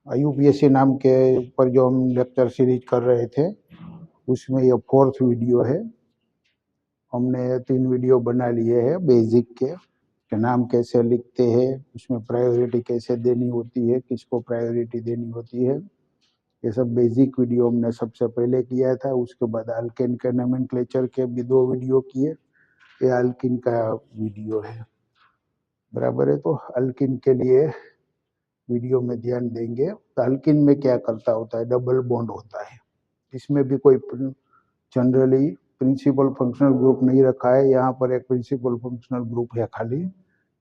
UPSC नाम के ऊपर जो हम लेक्चर सीरीज कर रहे थे उसमें ये 4th वीडियो है। हमने 3 वीडियो बना लिए हैं बेसिक के नाम कैसे लिखते हैं, उसमें प्रायोरिटी कैसे देनी होती है, किसको प्रायोरिटी देनी होती है, ये सब बेसिक वीडियो हमने सबसे पहले किया था। उसके बाद अल्केन के नोमेनक्लेचर के भी 2 वीडियो किए। ये अल्किन का वीडियो है, बराबर है। तो अल्किन के लिए वीडियो में ध्यान देंगे। तो अल्किन में क्या करता होता है, डबल बॉन्ड होता है। इसमें भी कोई जनरली प्रिंसिपल फंक्शनल ग्रुप नहीं रखा है। यहाँ पर एक प्रिंसिपल फंक्शनल ग्रुप है खाली,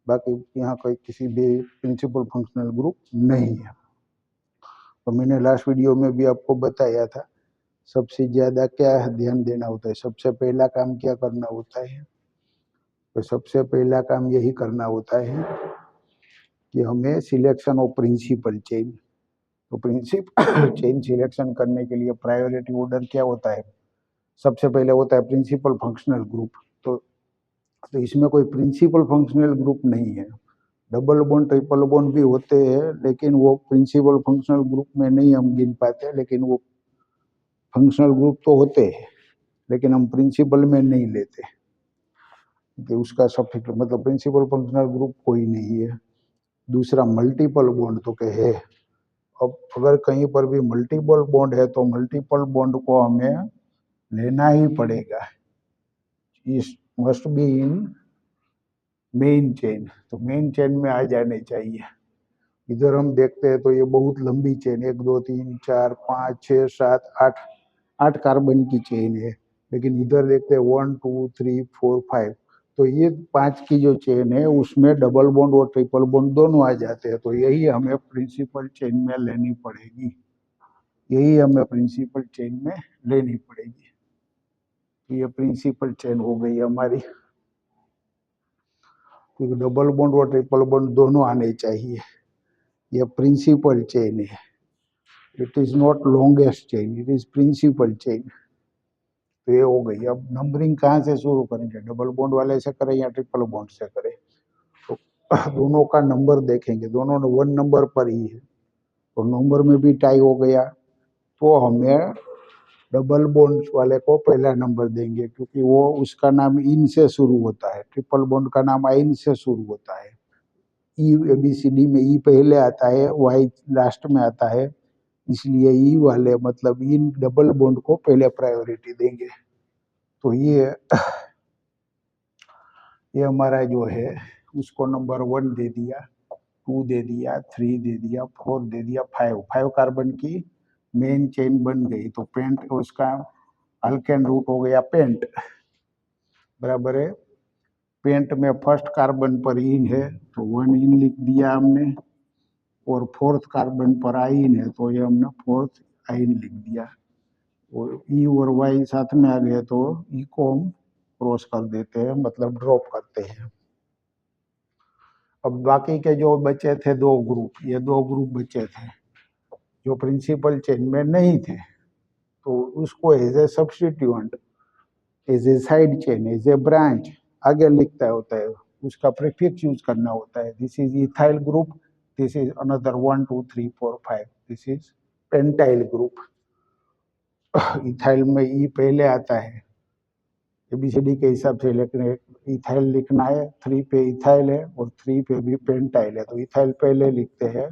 बाकी यहाँ कोई किसी भी प्रिंसिपल फंक्शनल ग्रुप नहीं है। तो मैंने लास्ट वीडियो में भी आपको बताया था सबसे ज्यादा क्या ध्यान देना होता है, सबसे पहला काम क्या करना होता है। तो सबसे पहला काम यही करना होता है कि हमें सिलेक्शन ऑफ प्रिंसिपल चेन। तो प्रिंसिपल चेन सिलेक्शन करने के लिए प्रायोरिटी ऑर्डर क्या होता है, सबसे पहले होता है प्रिंसिपल फंक्शनल ग्रुप। तो इसमें कोई प्रिंसिपल फंक्शनल ग्रुप नहीं है। डबल बॉन्ड ट्रिपल बॉन्ड भी होते हैं, लेकिन वो प्रिंसिपल फंक्शनल ग्रुप में नहीं हम गिन पाते, लेकिन वो फंक्शनल ग्रुप तो होते हैं, लेकिन हम प्रिंसिपल में नहीं लेते कि उसका सफिक्स मतलब प्रिंसिपल फंक्शनल ग्रुप कोई नहीं है। दूसरा मल्टीपल बॉन्ड तो क्या है। अब अगर कहीं पर भी मल्टीपल बॉन्ड है तो मल्टीपल बॉन्ड को हमें लेना ही पड़ेगा। इस must be in main chain. तो मेन चेन में आ जाने चाहिए। इधर हम देखते हैं तो ये बहुत लंबी चेन 1 2 3 4 5 6 7 8 8 कार्बन की चेन है, लेकिन इधर देखते हैं 1 2 3 4 5। तो ये 5 की जो चेन है उसमें डबल बॉन्ड और ट्रिपल बॉन्ड दोनों आ जाते हैं। तो यही हमें प्रिंसिपल चेन में लेनी पड़ेगी, यही हमें प्रिंसिपल चेन में लेनी पड़ेगी। तो ये प्रिंसिपल चेन हो गई हमारी, क्योंकि डबल बॉन्ड और ट्रिपल बॉन्ड दोनों आने चाहिए। ये प्रिंसिपल चेन है, it is not longest chain, it is principal chain. तो ये हो गई। अब नंबरिंग कहाँ से शुरू करेंगे, डबल बॉन्ड वाले से करें या ट्रिपल बॉन्ड से करें। तो दोनों का नंबर देखेंगे, दोनों 1 नंबर पर ही है, तो नंबर में भी टाई हो गया। तो हमें डबल बॉन्ड वाले को पहला नंबर देंगे, क्योंकि वो उसका नाम इन से शुरू होता है। ट्रिपल बॉन्ड का नाम आइन से शुरू होता है। ई ABCD में ई पहले आता है, वाई लास्ट में आता है, इसलिए ई वाले मतलब इन डबल बॉन्ड को पहले प्रायोरिटी देंगे। तो ये हमारा जो है उसको नंबर 1 दे दिया, 2 दे दिया, 3 दे दिया, 4 दे दिया, 5 कार्बन की मेन चेन बन गई। तो पेंट उसका अल्केन रूट हो गया पेंट, बराबर है। पेंट में फर्स्ट कार्बन पर इन है तो 1 इन लिख दिया हमने, और 4th कार्बन पर आइन है तो ये हमने 4th आइन लिख दिया। और ई और वाई साथ में आ गए तो ई को हम क्रॉस कर देते हैं, मतलब ड्रॉप करते हैं। अब बाकी के जो बचे थे 2 ग्रुप, ये 2 ग्रुप बचे थे जो प्रिंसिपल चेन में नहीं थे, तो उसको as a substituent, as a side chain, as a branch आगे लिखता होता है, उसका प्रीफिक्स यूज करना होता है। This is ethyl group, this is another 1 2 3 4 5, this is pentyl group. Ethyl में ई पहले आता है एबीसीडी के हिसाब से, लेकिन इथाइल लिखना है, 3 पे इथाइल है और 3 पे भी पेंटाइल है, तो इथाइल पहले लिखते हैं।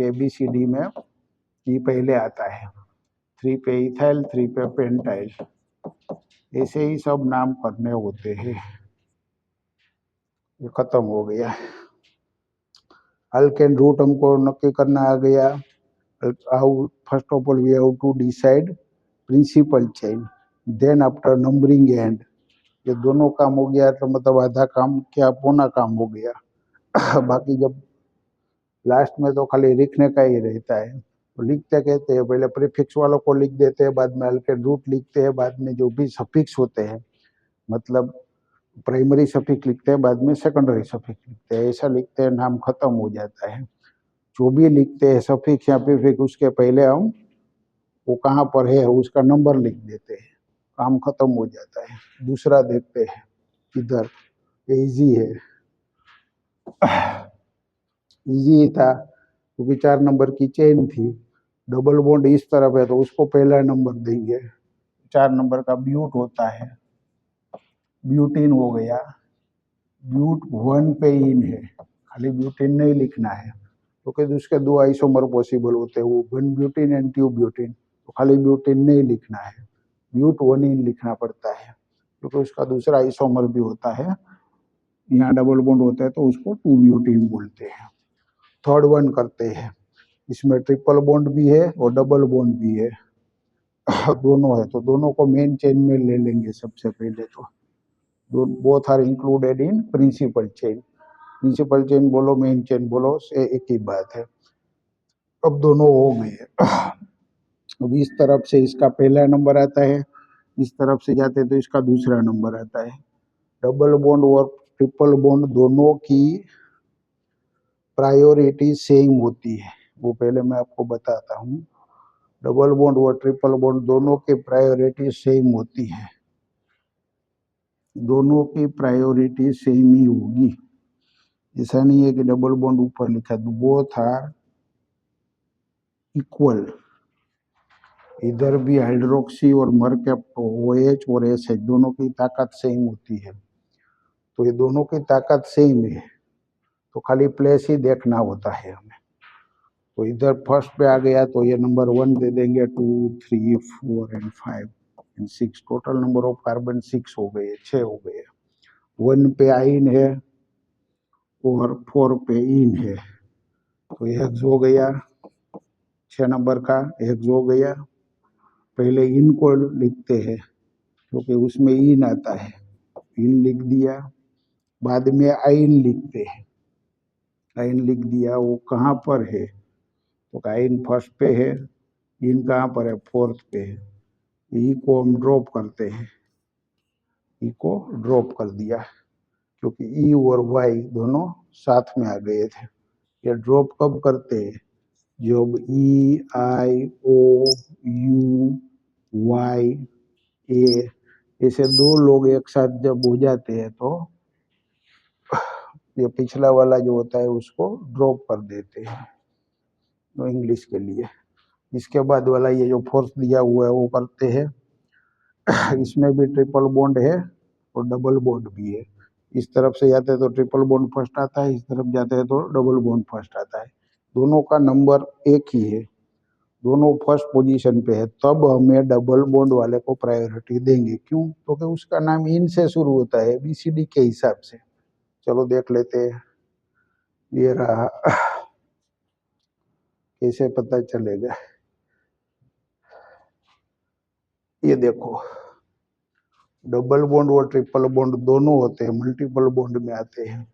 एबीसीडी में ई पहले आता है, 3 पे इथाइल, 3 पे पेंटाइल, ऐसे ही सब नाम करने होते हैं। ये खत्म हो गया। अल्केन रूट हमको नक्की करना आ गया। How first of all we have to decide principal chain, then after numbering and. ये दोनों काम हो गया तो मतलब आधा काम क्या पौना काम हो गया। बाकी जब लास्ट में तो खाली लिखने का ही रहता है। तो लिखते कहते हैं, पहले प्रीफिक्स वालों को लिख देते हैं, बाद में अल्केन रूट लिखते हैं, बाद में जो भी सफिक्स होते हैं, मतलब प्राइमरी सफिक्स लिखते हैं, बाद में सेकेंडरी सफिक्स लिखते हैं, ऐसा लिखते हैं, नाम खत्म हो जाता है। जो भी लिखते हैं सफिक्स या प्रीफिक्स, उसके पहले हम वो कहाँ पर है उसका नंबर लिख देते हैं, काम खत्म हो जाता है। दूसरा देखते हैं इधर, इजी है, इजी था। क्योंकि 4 नंबर की चेन थी, डबल बॉन्ड इस तरफ है तो उसको पहला नंबर देंगे। 4 नंबर का ब्यूट होता है, ब्यूटीन हो गया, ब्यूट 1 पे इन है, खाली ब्यूटीन नहीं लिखना है क्योंकि तो उसके दो आइसोमर पॉसिबल होते हैं, वो 1 ब्यूटीन एंड 2 ब्यूटीन, तो खाली ब्यूटीन नहीं लिखना है, ब्यूट 1 इन लिखना पड़ता है क्योंकि उसका दूसरा आइसोमर भी होता है, यहाँ डबल बॉन्ड होता है तो उसको 2 ब्यूटीन बोलते हैं। थर्ड वन करते हैं, इसमें ट्रिपल बॉन्ड भी है और डबल बॉन्ड भी है दोनों है, तो दोनों को मेन चेन में ले लेंगे सबसे पहले। तो both are included in principal chain, principal chain बोलो मेन चेन बोलो से एक ही बात है। अब दोनों हो गए। अब इस तरफ से इसका पहला नंबर आता है, इस तरफ से जाते तो इसका दूसरा नंबर आता है। डबल बॉन्ड और ट्रिपल बॉन्ड दोनों की प्रायोरिटी सेम होती है, वो पहले मैं आपको बताता हूँ। डबल बॉन्ड और ट्रिपल बॉन्ड दोनों की प्रायोरिटी सेम होती है, दोनों की प्रायोरिटी सेम ही होगी। ऐसा नहीं है कि डबल बॉन्ड ऊपर लिखा है, बोथ आर इक्वल, इधर भी हाइड्रोक्सी और मरकैप OH और SH दोनों की ताकत सेम होती है, तो ये दोनों की ताकत सेम है, तो खाली प्लेस ही देखना होता है हमें। तो इधर फर्स्ट पे आ गया तो ये नंबर 1 दे देंगे, 2 3 4 and 5 and 6, total number of carbon 6 हो गए, 6 हो गए। 1 पे आइन है और 4 पे इन है, तो हेक्स हो गया, 6 नंबर का हेक्स हो गया। पहले इन को लिखते हैं क्योंकि उसमें इन आता है, इन लिख दिया, बाद में आइन लिखते हैं, आइन लिख दिया। वो कहाँ पर है, तो आइन फर्स्ट पे है, इन कहाँ पर है, फोर्थ पे है। ई को हम ड्रॉप करते हैं, ई को ड्रॉप कर दिया क्योंकि ई और वाई दोनों साथ में आ गए थे। ये ड्रॉप कब करते हैं, जब EIOUY ऐसे दो लोग एक साथ जब हो जाते हैं तो ये पिछला वाला जो होता है उसको ड्रॉप कर देते हैं, तो इंग्लिश के लिए। इसके बाद वाला ये जो फोर्थ दिया हुआ है वो करते हैं। इसमें भी ट्रिपल बॉन्ड है और डबल बॉन्ड भी है, इस तरफ से जाते हैं तो ट्रिपल बॉन्ड फर्स्ट आता है, इस तरफ जाते हैं तो डबल बॉन्ड फर्स्ट आता है। दोनों का नंबर एक ही है, दोनों फर्स्ट पोजीशन पे है, तब हमें डबल बॉन्ड वाले को प्रायोरिटी देंगे। क्यों, क्योंकि उसका नाम इन से शुरू होता है, ABCD के हिसाब से। चलो देख लेते हैं, ये रहा, कैसे पता चलेगा, ये देखो, डबल बॉन्ड और ट्रिपल बॉन्ड दोनों होते हैं, मल्टीपल बॉन्ड में आते हैं।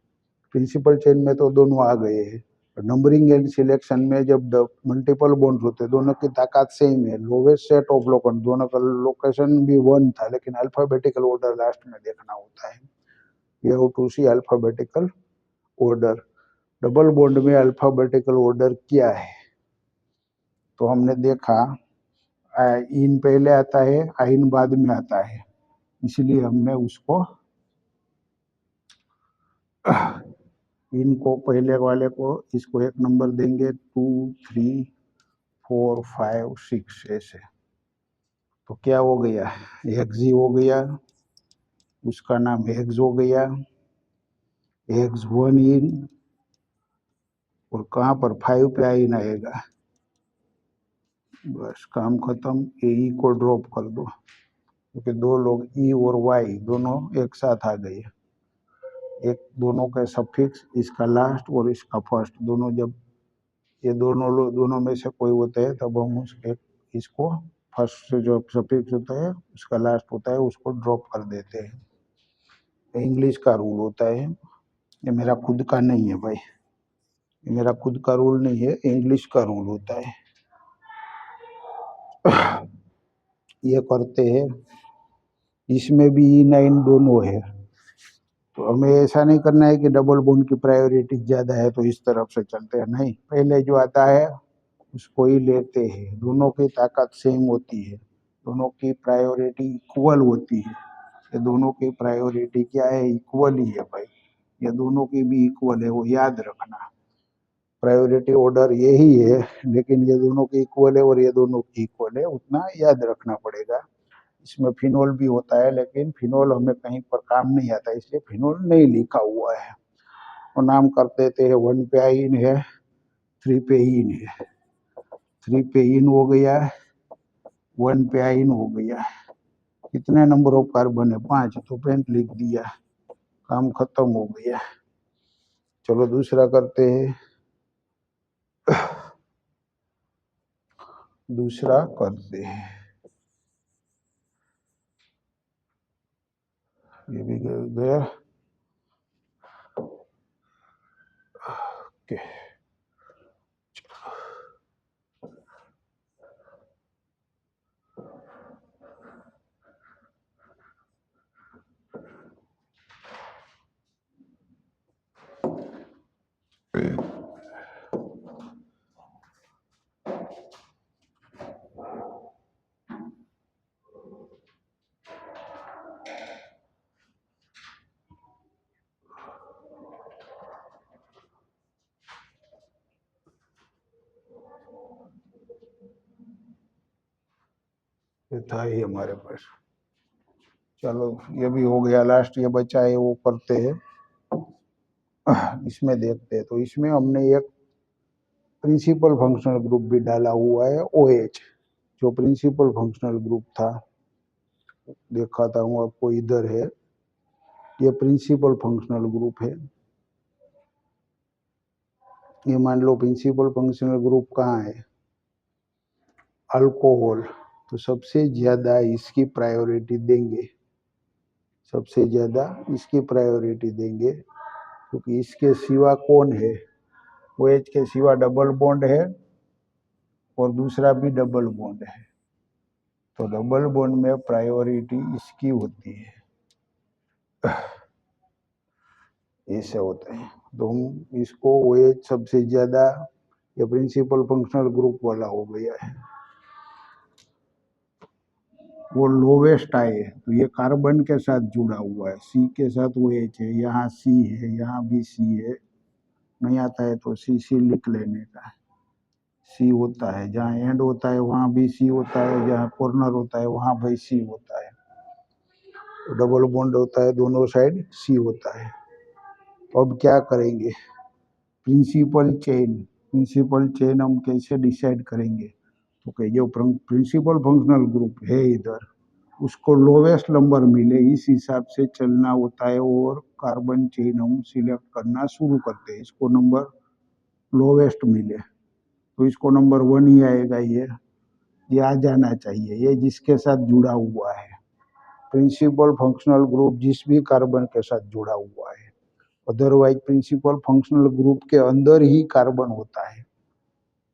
प्रिंसिपल चेन में तो दोनों आ गए हैं, नंबरिंग एंड सिलेक्शन में जब मल्टीपल बॉन्ड होते हैं दोनों की ताकत सेम है। लोवेस्ट सेट ऑफ लोकेशन, दोनों का लोकेशन भी 1 था, लेकिन अल्फाबेटिकल ऑर्डर लास्ट में देखना होता है। You have to see alphabetical order. Double bond में अल्फाबेटिकल ऑर्डर क्या है, तो हमने देखा इन पहले आता है, आइन बाद में आता है, इसलिए हमने उसको इनको पहले वाले को इसको 1 नंबर देंगे, 2 3 4 5 6 ऐसे। तो क्या हो गया, हेक्सी हो गया, उसका नाम हेक्स हो गया, हेक्स 1 इन, और कहाँ पर 5 पे आइन आएगा, बस काम खत्म। ई को ड्रॉप कर दो क्योंकि दो लोग ई और वाई दोनों एक साथ आ गए, एक दोनों का सफिक्स, इसका लास्ट और इसका फर्स्ट, दोनों जब ये दोनों लोग दोनों में से कोई होते हैं तब हम उसके इसको फर्स्ट से जो सफिक्स होता है उसका लास्ट होता है उसको ड्रॉप कर देते हैं। इंग्लिश का रूल होता है, ये मेरा खुद का नहीं है भाई, ये मेरा खुद का रूल नहीं है, इंग्लिश का रूल होता है। ये करते हैं, इसमें भी E9 दोनों है, तो हमें ऐसा नहीं करना है कि डबल बॉन्ड की प्रायोरिटी ज्यादा है तो इस तरफ से चलते हैं, नहीं, पहले जो आता है उसको ही लेते हैं। दोनों की ताकत सेम होती है, दोनों की प्रायोरिटी इक्वल होती है। ये दोनों की प्रायोरिटी क्या है, इक्वल ही है भाई, ये दोनों की भी इक्वल है, वो याद रखना। प्रायोरिटी ऑर्डर यही है, लेकिन ये दोनों के इक्वल है और ये दोनों की इक्वल है, उतना याद रखना पड़ेगा। इसमें फिनोल भी होता है, लेकिन फिनोल हमें कहीं पर काम नहीं आता, इसलिए फिनोल नहीं लिखा हुआ है। और नाम कर देते हैं, 1 पे आइन है, 3 पे इन है। 3 पे इन हो गया, 1 पे आइन हो गया। कितने नंबर ऑफ कार्बन है? 5, तो पेंट लिख दिया, काम खत्म हो गया। चलो दूसरा करते हैं। दूसरा करते हैं, ये भी गया। ओके, ये था ही हमारे पास। चलो ये भी हो गया, लास्ट ये बचा है, वो करते हैं। इसमें देखते हैं, तो इसमें हमने एक प्रिंसिपल फंक्शनल ग्रुप भी डाला हुआ है, OH, जो प्रिंसिपल फंक्शनल ग्रुप था, दिखाता हूँ आपको, इधर है, ये प्रिंसिपल फंक्शनल ग्रुप है। ये मान लो प्रिंसिपल फंक्शनल ग्रुप कहाँ है? अल्कोहल, तो सबसे ज्यादा इसकी प्रायोरिटी देंगे, सबसे ज्यादा इसकी प्रायोरिटी देंगे, क्योंकि इसके सिवा कौन है? OH के सिवा डबल बॉन्ड है और दूसरा भी डबल बॉन्ड है, तो डबल बॉन्ड में प्रायोरिटी इसकी होती है, ऐसे होते हैं। तो हम इसको OH सबसे ज्यादा, ये प्रिंसिपल फंक्शनल ग्रुप वाला हो गया है, वो लोवेस्ट आए, तो ये कार्बन के साथ जुड़ा हुआ है, C के साथ OH है, यहाँ C है, यहाँ भी C है, नहीं आता है तो C लिख लेने का। C होता है, जहाँ एंड होता है वहाँ भी C होता है, जहाँ कॉर्नर होता है वहाँ भी C होता है, तो डबल बॉन्ड होता है, दोनों साइड C होता है। तो अब क्या करेंगे? प्रिंसिपल चेन हम कैसे डिसाइड करेंगे? तो कि जो प्रिंसिपल फंक्शनल ग्रुप है इधर, उसको लोवेस्ट नंबर मिले इस हिसाब से चलना होता है, और कार्बन चेन हम सिलेक्ट करना शुरू करते हैं। इसको नंबर लोवेस्ट मिले तो इसको नंबर 1 ही आएगा, ये आ जाना चाहिए, ये जिसके साथ जुड़ा हुआ है, प्रिंसिपल फंक्शनल ग्रुप जिस भी कार्बन के साथ जुड़ा हुआ है। अदरवाइज प्रिंसिपल फंक्शनल ग्रुप के अंदर ही कार्बन होता है,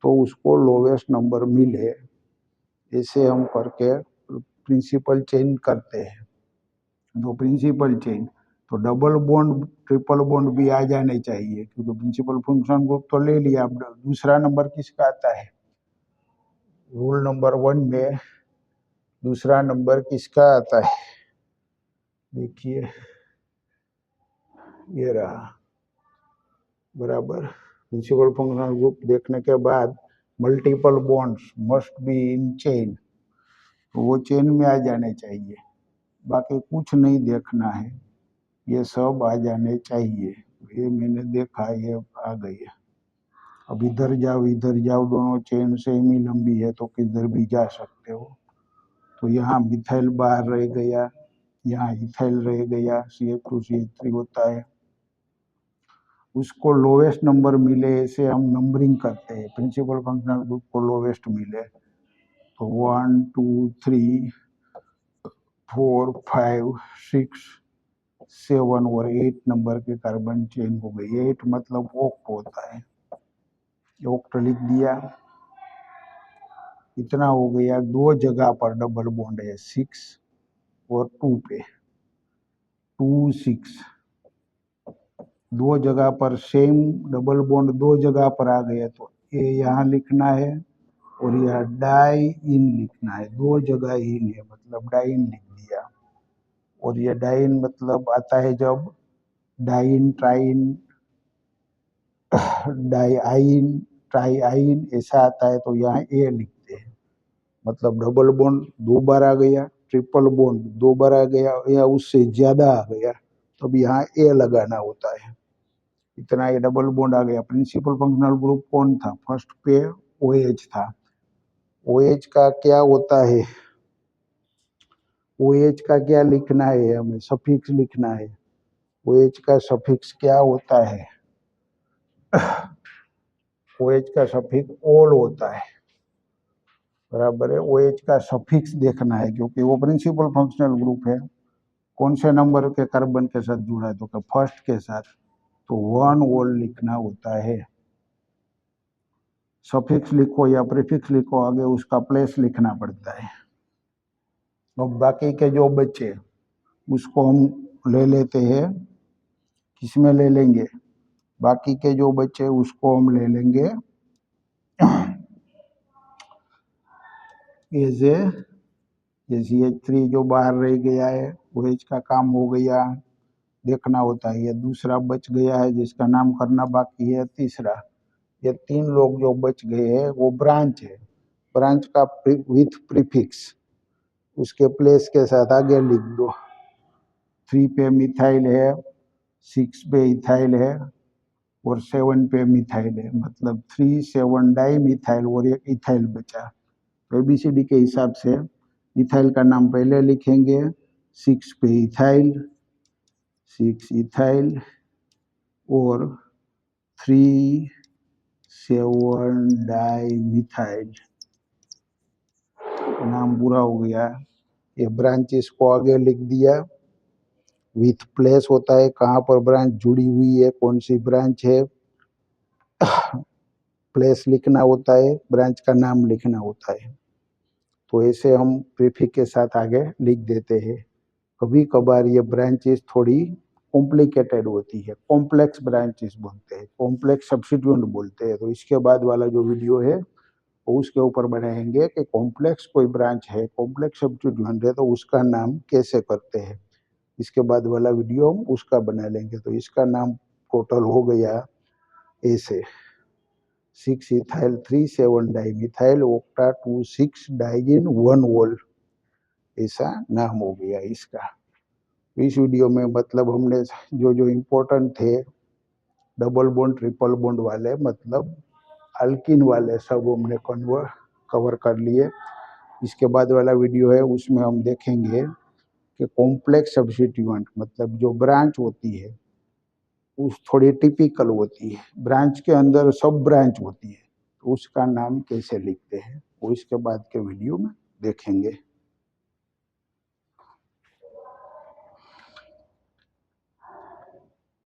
तो उसको लोवेस्ट नंबर मिले, ऐसे हम करके प्रिंसिपल चेन करते हैं। तो प्रिंसिपल चेन, तो डबल बॉन्ड ट्रिपल बॉन्ड भी आ जाने चाहिए, क्योंकि प्रिंसिपल फंक्शन ग्रुप तो ले लिया। अब दूसरा नंबर किसका आता है? रूल नंबर 1 में दूसरा नंबर किसका आता है? देखिए, ये रहा, बराबर। प्रिंसिपल फंक्शनल ग्रुप देखने के बाद multiple bonds must be in chain, तो वो चेन में आ जाने चाहिए, बाकी कुछ नहीं देखना है, ये सब आ जाने चाहिए। ये मैंने देखा, ये आ गई है। अब इधर जाओ, दोनों चेन सेम ही लंबी है, तो किधर भी जा सकते हो। तो यहाँ मिथाइल बाहर रह गया, यहाँ इथाइल रह गया, CH2CH3 होता है, उसको लोवेस्ट नंबर मिले, ऐसे हम नंबरिंग करते हैं। प्रिंसिपल फंक्शनल ग्रुप को लोवेस्ट मिले तो 1 2 3 4 5 6 7 और 8 नंबर के कार्बन चेन हो गई। 8 मतलब ओक्ट होता है, ओक्ट लिख दिया। इतना हो गया, दो जगह पर डबल बॉन्ड है, 6 और 2 पे, 2 6, दो जगह पर सेम डबल बॉन्ड दो जगह पर आ गए, तो ये यहाँ लिखना है और यह डाई इन लिखना है, दो जगह इन है, मतलब डाइन लिख दिया। और ये डाइन मतलब आता है जब डाइन ट्राइन डाइआइन, ट्राइआइन ऐसा आता है तो यहाँ ए लिखते हैं, मतलब डबल बॉन्ड 2 बार आ गया, ट्रिपल बॉन्ड 2 बार आ गया या उससे ज्यादा आ गया तो अब यहाँ ए लगाना होता है। इतना ये डबल बॉन्ड आ गया। प्रिंसिपल फंक्शनल ग्रुप कौन था? फर्स्ट पे OH था। OH का क्या होता है? OH का क्या लिखना है? हमें सफिक्स लिखना है। OH का सफिक्स क्या होता है? OH का सफिक्स ओल होता है, बराबर है। OH का सफिक्स देखना है क्योंकि वो प्रिंसिपल फंक्शनल ग्रुप है। कौन से नंबर के कार्बन के साथ जुड़ा है? तो फर्स्ट के साथ, तो 1 ओल लिखना होता है। सफिक्स लिखो या प्रीफिक्स लिखो, आगे उसका प्लेस लिखना पड़ता है। अब बाकी के जो बच्चे उसको हम ले लेते हैं, किसमें ले लेंगे? बाकी के जो बच्चे उसको हम ले लेंगे एज ए CH3 जो बाहर रह गया है, OH का काम हो गया, देखना होता है। ये दूसरा बच गया है जिसका नाम करना बाकी है, तीसरा। ये 3 लोग जो बच गए हैं वो ब्रांच है। ब्रांच का विथ प्रीफिक्स उसके प्लेस के साथ आगे लिख दो। 3 पे मिथाइल है, 6 पे इथाइल है और 7 पे मिथाइल है, मतलब 3 7 डाई मिथाइल और एक इथाइल बचा। तो ABCD के हिसाब से इथाइल का नाम पहले लिखेंगे, 6 पे इथाइल, 6 इथाइल और 3 7 डाई मिथाइल। नाम पूरा हो गया। ये ब्रांचेस को आगे लिख दिया। विथ प्लेस होता है, कहाँ पर ब्रांच जुड़ी हुई है, कौन सी ब्रांच है, प्लेस लिखना होता है, ब्रांच का नाम लिखना होता है। तो ऐसे हम प्रीफिक्स के साथ आगे लिख देते हैं। कभी कभार ये ब्रांचेस थोड़ी कॉम्प्लिकेटेड होती है, कॉम्प्लेक्स ब्रांचेस बोलते हैं, कॉम्प्लेक्स सब्स्टिट्यूएंट बोलते हैं। तो इसके बाद वाला जो वीडियो है वो उसके ऊपर बनाएंगे कि कॉम्प्लेक्स कोई ब्रांच है, कॉम्प्लेक्स सब्स्टिट्यूएंट है तो उसका नाम कैसे करते हैं। इसके बाद वाला वीडियो हम उसका बना लेंगे। तो इसका नाम टोटल हो गया ऐसे, 6 इथाइल 3 7 डाइमिथाइल ऑक्टा 2 6 डाइजिन 1 वोल, ऐसा नाम हो गया इसका। इस वीडियो में मतलब हमने जो जो इम्पोर्टेंट थे डबल बॉन्ड ट्रिपल बॉन्ड वाले, मतलब अल्किन वाले, सब हमने कवर कर लिए। इसके बाद वाला वीडियो है उसमें हम देखेंगे कि कॉम्प्लेक्स सब्स्टिट्यूएंट, मतलब जो ब्रांच होती है उस थोड़ी टिपिकल होती है, ब्रांच के अंदर सब ब्रांच होती है, तो उसका नाम कैसे लिखते हैं वो इसके बाद के वीडियो में देखेंगे।